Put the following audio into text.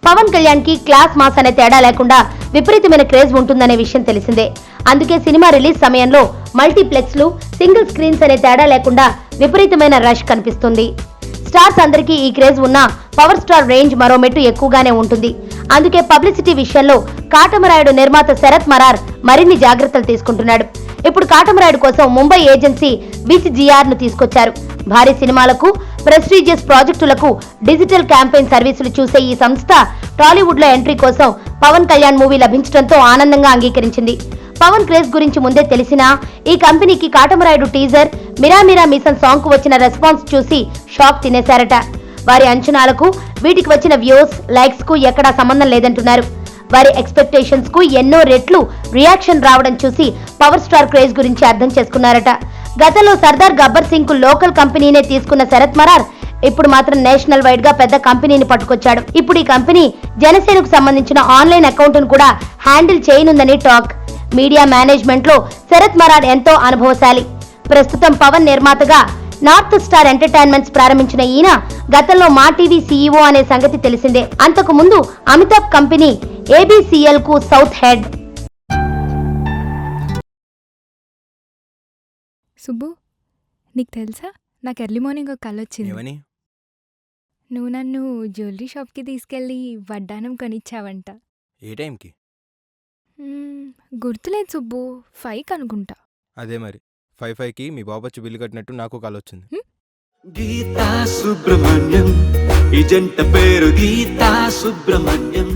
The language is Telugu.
పవన్ కళ్యాణ్ కి క్లాస్ మాస్ అనే తేడా లేకుండా విపరీతమైన క్రేజ్ ఉంటుందనే విషయం తెలిసిందే. అందుకే సినిమా రిలీజ్ సమయంలో మల్టీప్లెక్స్లు, సింగిల్ స్క్రీన్స్ అనే తేడా లేకుండా విపరీతమైన రష్ కనిపిస్తుంది. స్టార్స్ అందరికీ ఈ క్రేజ్ ఉన్న పవర్ స్టార్ రేంజ్ మరో మెట్టు ఎక్కువగానే ఉంటుంది. అందుకే పబ్లిసిటీ విషయంలో కాటమరాయుడు నిర్మాత శరత్ మరార్ మరిన్ని జాగ్రత్తలు తీసుకుంటున్నాడు. ఇప్పుడు కాటమరాయుడు కోసం ముంబై ఏజెన్సీ BCGR ను తీసుకొచ్చారు. భారీ సినిమాలకు, ప్రెస్టీజియస్ ప్రాజెక్టులకు డిజిటల్ క్యాంపెయిన్ సర్వీసులు చూసే ఈ సంస్థ టాలీవుడ్ లో ఎంట్రీ కోసం పవన్ కళ్యాణ్ మూవీ లభించడంతో ఆనందంగా అంగీకరించింది. పవన్ క్రేజ్ గురించి ముందే తెలిసినా ఈ కంపెనీకి Katamarayudu teaser Mira Mira machine song కు వచ్చిన రెస్పాన్స్ చూసి షాక్ తినేశారట. వారి అంచనాలకు వీటికి వచ్చిన వ్యూస్, లైక్స్ కు ఎక్కడా సంబంధం లేదంటున్నారు. వారి ఎక్స్పెక్టేషన్స్ కు ఎన్నో రెట్లు రియాక్షన్ రావడం చూసి పవర్ స్టార్ క్రేజ్ గురించి అర్థం చేసుకున్నారట. గతంలో సర్దార్ గబ్బర్ సింగ్ కు లోకల్ కంపెనీనే తీసుకున్న శరత్ మరార్ ఇప్పుడు మాత్రం నేషనల్ వైడ్ గా పెద్ద కంపెనీని పట్టుకొచ్చాడు. ఇప్పుడు ఈ కంపెనీ జనసేనకు సంబంధించిన ఆన్లైన్ అకౌంట్ ను కూడా హ్యాండిల్ చేయనుందని టాక్. మీడియా మేనేజ్మెంట్ లో శరత్ మరార్ ఎంతో అనుభవశాలి. ప్రస్తుతం పవన్ నిర్మాతగా నార్త్ స్టార్ ఎంటర్టైన్మెంట్స్ ప్రారంభించిన ఈయన గతంలో మా టీవీ CEO అనే సంగతి తెలిసిందే. అంతకు ముందు అమితాబ్ కంపెనీ ABCL కు సౌత్ హెడ్. సుబ్బు, నీకు తెలుసా, నాకు ఎర్లీ మార్నింగ్ ఒక కల వచ్చింది. నువ్వు నన్ను జ్యువెలరీ షాప్కి తీసుకెళ్ళి వడ్డానం కొనిచ్చావంట. ఏ టైంకి? గుర్తులేదు సుబ్బు, 5 అనుకుంటా. అదే మరి 5కి మీ బాబొచ్చి బిల్లు కట్టినట్టు నాకు కాల్ వచ్చింది. గీతా సుబ్రహ్మణ్యం, ఈ జంట పేరు గీతా సుబ్రహ్మణ్యం.